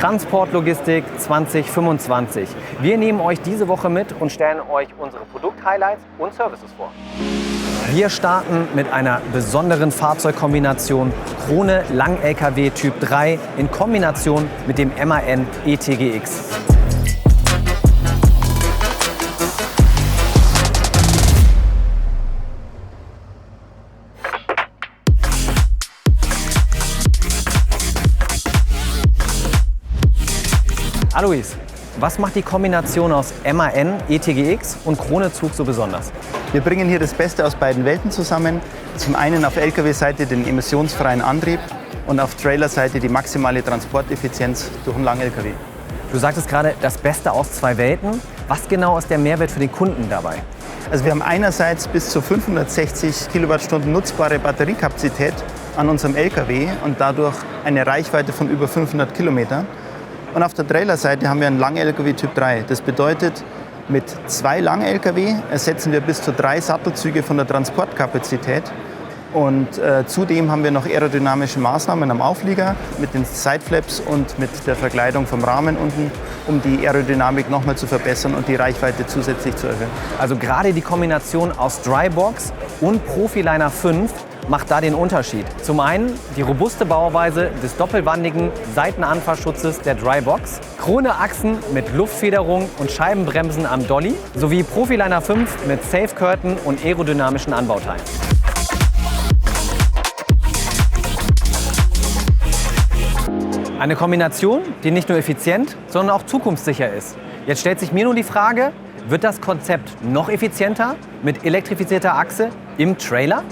Transportlogistik 2025. Wir nehmen euch diese Woche mit und stellen euch unsere Produkt-Highlights und Services vor. Wir starten mit einer besonderen Fahrzeugkombination Krone Lang-LKW Typ 3 in Kombination mit dem MAN E-TGX. Alois, was macht die Kombination aus MAN E-TGX und Krone Zug so besonders? Wir bringen hier das Beste aus beiden Welten zusammen. Zum einen auf Lkw-Seite den emissionsfreien Antrieb und auf Trailer-Seite die maximale Transporteffizienz durch einen Lang-LKW. Du sagtest gerade, das Beste aus zwei Welten. Was genau ist der Mehrwert für den Kunden dabei? Also wir haben einerseits bis zu 560 Kilowattstunden nutzbare Batteriekapazität an unserem Lkw und dadurch eine Reichweite von über 500 Kilometer. Und auf der Trailerseite haben wir einen Lang-LKW Typ 3. Das bedeutet, mit 2 Lang-LKW ersetzen wir bis zu 3 Sattelzüge von der Transportkapazität. Und zudem haben wir noch aerodynamische Maßnahmen am Auflieger mit den Sideflaps und mit der Verkleidung vom Rahmen unten, um die Aerodynamik nochmal zu verbessern und die Reichweite zusätzlich zu erhöhen. Also gerade die Kombination aus Drybox und Profiliner 5 macht da den Unterschied. Zum einen die robuste Bauweise des doppelwandigen Seitenanfahrschutzes der Drybox, Krone-Achsen mit Luftfederung und Scheibenbremsen am Dolly sowie Profiliner 5 mit Safe Curtain und aerodynamischen Anbauteilen. Eine Kombination, die nicht nur effizient, sondern auch zukunftssicher ist. Jetzt stellt sich mir nur die Frage, wird das Konzept noch effizienter mit elektrifizierter Achse im Trailer?